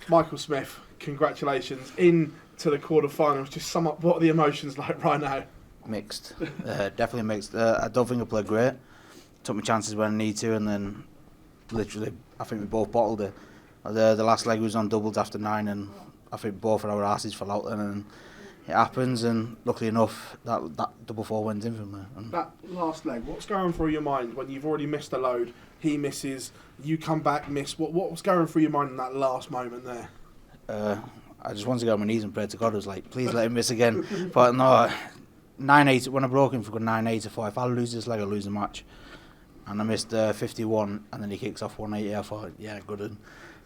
Michael Smith, congratulations. Into the quarterfinals. Just sum up what are the emotions like right now? Mixed. Definitely mixed. I don't think I played great. Took my chances when I need to, and then literally, I think we both bottled it. The last leg was on doubles after 9, and I think both of our arses fell out then, and it happens, and luckily enough, that double 4 went in for me. And that last leg, what's going through your mind when you've already missed a load, he misses, you come back, miss, what was going through your mind in that last moment there? I just wanted to go on my knees and pray to God. I was like, please let him miss again. But no, 9-8, when I broke him for 9-8-4, if I lose this leg, I lose the match. And I missed 51, and then he kicks off 180. I thought, yeah, good.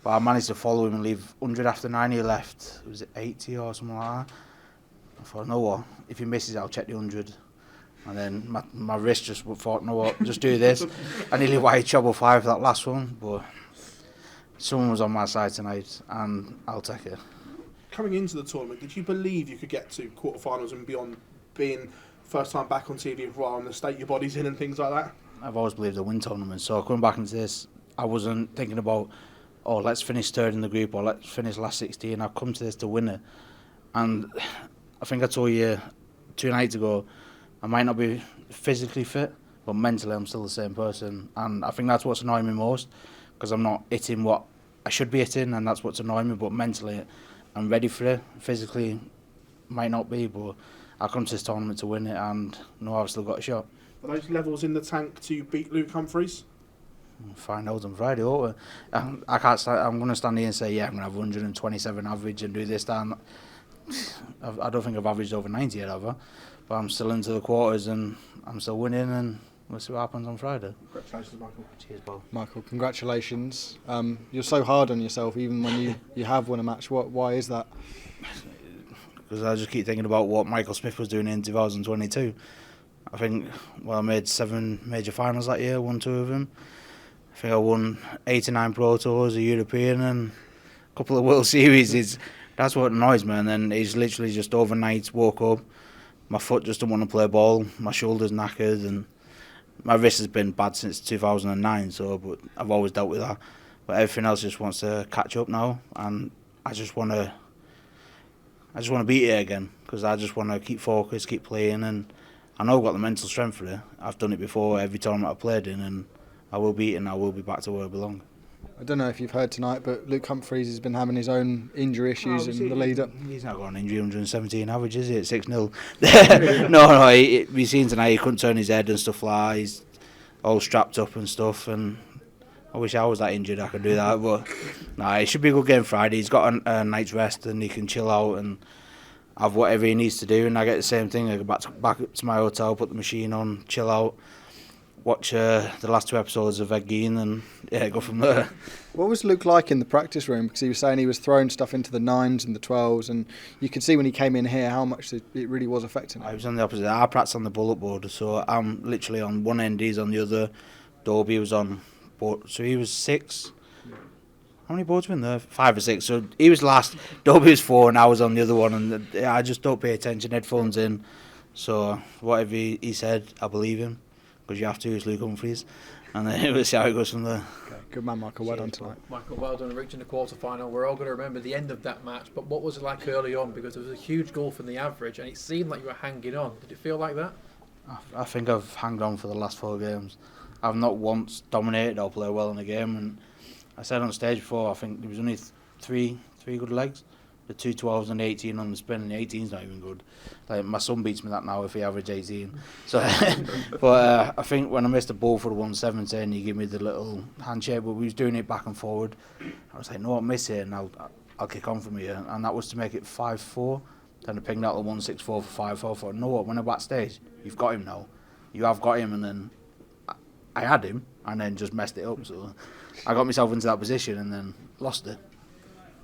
But I managed to follow him and leave 100 after 90 left. Was it 80 or something like that? I thought, no what? If he misses, I'll check the 100. And then my wrist just thought, no what? Just do this. I nearly wired treble 5 for that last one, but someone was on my side tonight, and I'll take it. Coming into the tournament, did you believe you could get to quarterfinals and beyond, being first time back on TV with Raw and the state your body's in and things like that? I've always believed I win tournaments, so coming back into this, I wasn't thinking about, oh, let's finish third in the group or let's finish last 16. I've come to this to win it. And I think I told you 2 nights ago, I might not be physically fit, but mentally I'm still the same person. And I think that's what's annoying me most, because I'm not hitting what I should be hitting, and that's what's annoying me. But mentally, I'm ready for it. Physically, might not be, but I come to this tournament to win it, and know I've still got a shot. Are those levels in the tank to beat Luke Humphries? We'll find out on Friday, won't we? I can't. I'm going to stand here and say, yeah, I'm going to have 127 average and do this, that. I don't think I've averaged over 90 yet, have I? But I'm still into the quarters and I'm still winning, and we'll see what happens on Friday. Congratulations, Michael. Cheers, Bob. Michael, congratulations. You're so hard on yourself, even when you have won a match. Why is that? Because I just keep thinking about what Michael Smith was doing in 2022. I think, I made 7 major finals that year, won 2 of them. I think I won 89 Pro Tours, a European, and a couple of World Series. That's what annoys me. And then he's literally just overnight woke up, my foot just didn't want to play ball, my shoulder's knackered, and my wrist has been bad since 2009. But I've always dealt with that. But everything else just wants to catch up now, and I just want to beat it again, because I just want to keep focused, keep playing, and I know I've got the mental strength for it. I've done it before every tournament I've played in, and I will beat it, and I will be back to where I belong. I don't know if you've heard tonight, but Luke Humphries has been having his own injury issues in the lead up. He's not got an injury, 117 average, is he, at 6-0? No, we've seen tonight he couldn't turn his head and stuff like that. He's all strapped up and stuff, and I wish I was that injured I could do that, but no, it should be a good game Friday. He's got a night's rest and he can chill out and have whatever he needs to do, and I get the same thing. I go back to my hotel, put the machine on, chill out, watch the last 2 episodes of Ed Gein, and go from there. What was Luke like in the practice room? Because he was saying he was throwing stuff into the 9s and the 12s, and you could see when he came in here how much it really was affecting him. I was on the opposite. I practice on the bullet board, so I'm literally on one end, he's on the other. Dobey was on board, so he was 6. How many boards were in there? 5 or 6. So he was last. Dobey was 4, and I was on the other one. And I just don't pay attention. Headphones in. So whatever he said, I believe him, because you have to. It's Luke Humphries, and then we'll see how it goes from there. Okay, good man, Michael. Well done tonight. Michael, well done reaching the quarter final. We're all going to remember the end of that match. But what was it like early on? Because there was a huge gulf in the average, and it seemed like you were hanging on. Did it feel like that? I think I've hanged on for the last 4 games. I've not once dominated or played well in a game, and I said on stage before, I think there was only 3 good legs. The 2 12s and 18 on the spin, and the 18's not even good. Like, my son beats me that now if he average 18. So, but I think when I missed the ball for the 170 and he gave me the little handshake, but we was doing it back and forward, I was like, no, I'll miss it and I'll kick on from here. And that was to make it 5-4. Then I pinged out the 164 for 5-4. I thought, no, what? When I'm backstage, you've got him now. You have got him, and then I had him, and then just messed it up. So I got myself into that position and then lost it.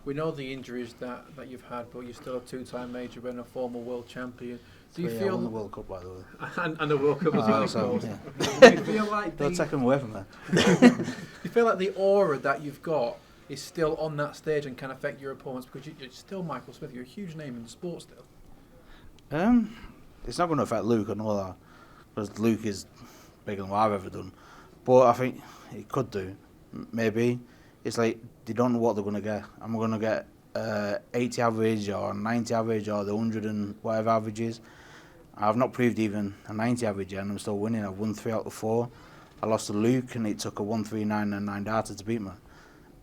We know the injuries that you've had, but you're still a 2-time major and a former world champion. Do you feel won the World Cup, by the way? and the World Cup as well, so, yeah. Do you feel like don't take them away from me. You feel like the aura that you've got is still on that stage and can affect your opponents, because you're still Michael Smith. You're a huge name in the sport still. It's not going to affect Luke, I know that, because Luke is bigger than what I've ever done. But I think it could do. Maybe it's like they don't know what they're going to get. Am I going to get 80 average or 90 average or the 100 and whatever average is? I've not proved even a 90 average yet, and I'm still winning. I've won 3 out of 4. I lost to Luke, and it took a 1-3-9 and 9 darter to beat me.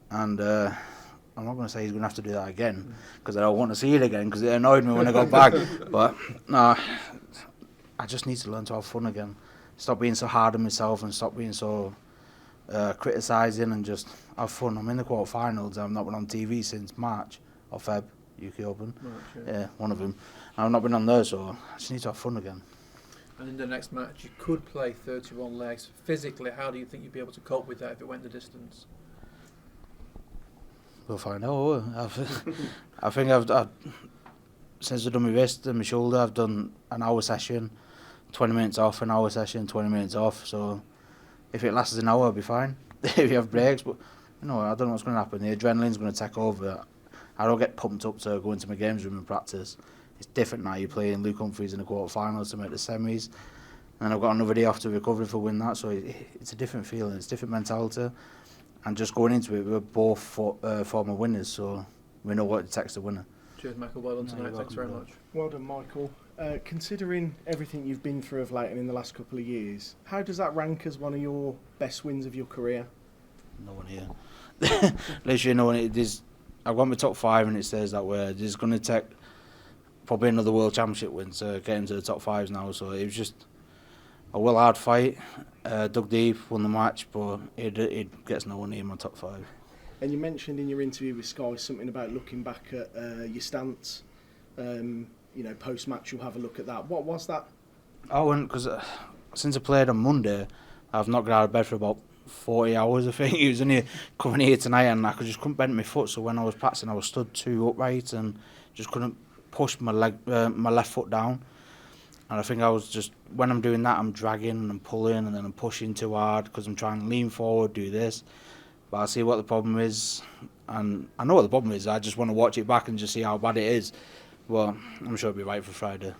And I'm not going to say he's going to have to do that again, because I don't want to see it again, because it annoyed me when I got back. But no, I just need to learn to have fun again. Stop being so hard on myself and stop being so criticising, and just have fun. I'm in the quarterfinals. I've not been on TV since March or Feb, UK Open. March, yeah, one of them. I've not been on there, so I just need to have fun again. And in the next match, you could play 31 legs. Physically, how do you think you'd be able to cope with that if it went the distance? We'll find out. I think I've since I've done my wrist and my shoulder, I've done an hour session, 20 minutes off, an hour session, 20 minutes off. So if it lasts an hour, I'll be fine. If you have breaks, but I don't know what's going to happen. The adrenaline's going to take over. I don't get pumped up to go into my games room and practice. It's different now. You're playing Luke Humphries in the quarterfinals to make the semis, and I've got another day off to recover for win that. So it's a different feeling. It's a different mentality, and just going into it, we're both former winners, so we know what it takes to win it. Cheers, Michael. Well done tonight. Thanks very much. Well done, Michael. Considering everything you've been through of late and in the last couple of years, how does that rank as one of your best wins of your career? No one here. Literally no one. I've got my top 5 and it says that way. It's going to take probably another World Championship win to get into the top 5s now. So it was just a hard fight. Dug deep, won the match, but it gets no one near my top 5. And you mentioned in your interview with Sky something about looking back at your stance. Post-match you'll have a look at that. What was that? I went because since I played on Monday, I've not got out of bed for about 40 hours, I think. It was only coming here tonight and I couldn't bend my foot, so when I was practicing I was stood too upright and just couldn't push my left foot down. And I think I was just, when I'm doing that, I'm dragging and I'm pulling and then I'm pushing too hard because I'm trying to lean forward, do this. But I see what the problem is, and I know what the problem is. I just want to watch it back and just see how bad it is. Well, I'm sure it'll be right for Friday.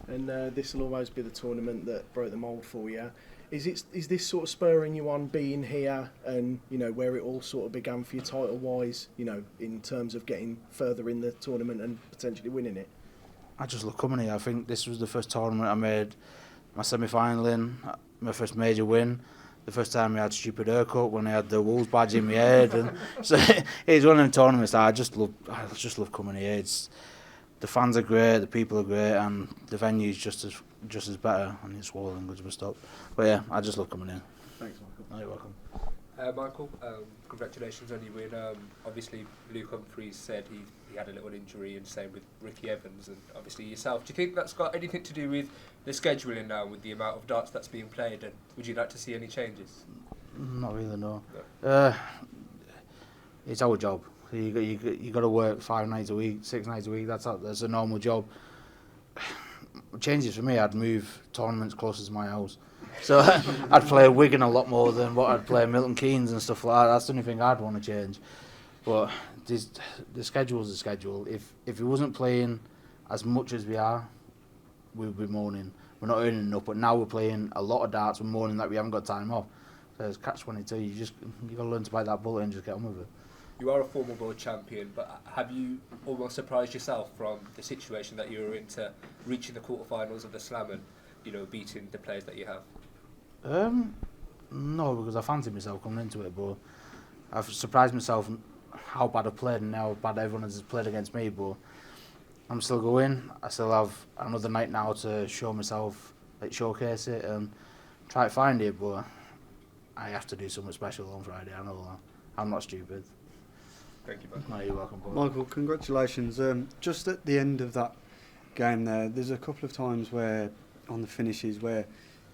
And this will always be the tournament that broke the mould for you. Is this sort of spurring you on being here and, where it all sort of began for you title-wise, in terms of getting further in the tournament and potentially winning it? I just love coming here. I think this was the first tournament I made my semi-final in, my first major win. The first time I had stupid haircut when I had the Wolves badge in my head. And so it's one of them tournaments that I just love coming here. The fans are great, the people are great, and the venue's just as better, and it's swollen, good to stop. But yeah, I just love coming in. Thanks, Michael. Oh, you're welcome. Michael, congratulations on your win. Obviously, Luke Humphries said he had a little injury, and same with Ricky Evans, and obviously yourself. Do you think that's got anything to do with the scheduling now, with the amount of darts that's being played, and would you like to see any changes? Not really, no. No. It's our job. You got to work 5 nights a week, 6 nights a week. That's a normal job. Changes for me. I'd move tournaments closer to my house, so I'd play Wigan a lot more than what I'd play Milton Keynes and stuff like that. That's the only thing I'd want to change. But the schedule's the schedule. If it wasn't playing as much as we are, we'd be moaning. We're not earning enough. But now we're playing a lot of darts. We're moaning that we haven't got time off. So it's catch-22. You got to learn to bite that bullet and just get on with it. You are a former world champion, but have you almost surprised yourself from the situation that you were in to reaching the quarterfinals of the Slam and, beating the players that you have? No, because I fancied myself coming into it, but I've surprised myself how bad I've played and how bad everyone has played against me, but I'm still going. I still have another night now to show myself, showcase it and try to find it, but I have to do something special on Friday. I know that. I'm not stupid. Thank you, Michael. No, you're welcome, Paul. Michael, congratulations. Just at the end of that game there's a couple of times where, on the finishes, where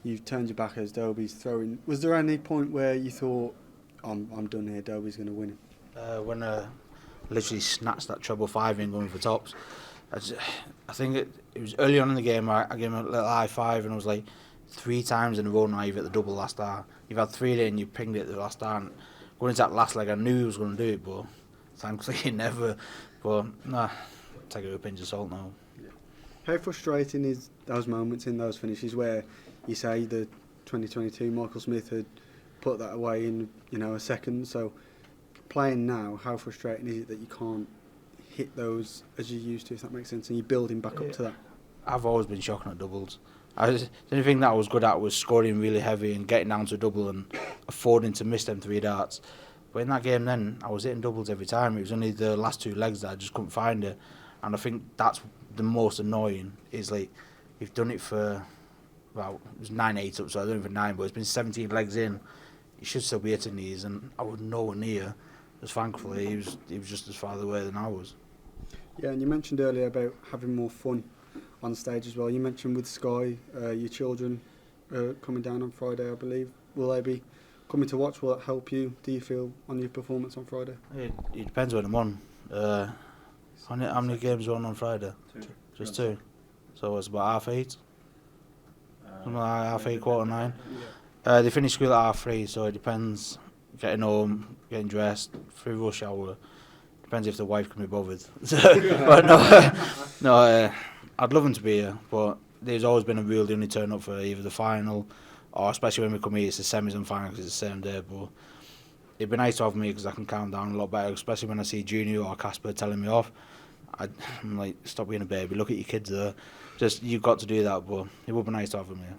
you've turned your back as Dobey's throwing. Was there any point where you thought, I'm done here, Dobey's going to win it? When I literally snatched that treble 5 in going for tops, I think it was early on in the game, I gave him a little high 5 and I was like, 3 times in a row now you've hit the double last star. You've had 3 there and you pinged it the last star. And going into that last leg, I knew he was going to do it, but thankfully never. But nah, take it with a pinch of salt now. How frustrating is those moments in those finishes where you say the 2022 Michael Smith had put that away in a second? So playing now, how frustrating is it that you can't hit those as you used to, if that makes sense, and you're building back up to that? I've always been shocking at doubles. The only thing that I was good at was scoring really heavy and getting down to a double and affording to miss them 3 darts. But in that game then, I was hitting doubles every time. It was only the last 2 legs that I just couldn't find it. And I think that's the most annoying, is like, you've done it for, well, it was 9-8 up, so I don't even 9, but it's been 17 legs in. You should still be hitting these, and I was nowhere near. Just thankfully, he was just as far away than I was. Yeah, and you mentioned earlier about having more fun on stage as well. You mentioned with Sky, your children coming down on Friday, I believe. Will they be coming to watch? Will that help you, do you feel, on your performance on Friday? It depends when I'm on. How many games are on Friday? 2. Just 2. So it's about 8:30. Something like 8:30, 8:45. They finish school at 3:30, so it depends. Getting home, getting dressed, through rush hour. Depends if the wife can be bothered. But no, I'd love them to be here, but there's always been a rule they only turn up for either the final, or especially when we come here, it's the semis and finals, it's the same day. But it'd be nice to have me because I can calm down a lot better, especially when I see Junior or Casper telling me off. I'm like, stop being a baby, look at your kids there. Just, you've got to do that, but it would be nice to have them here.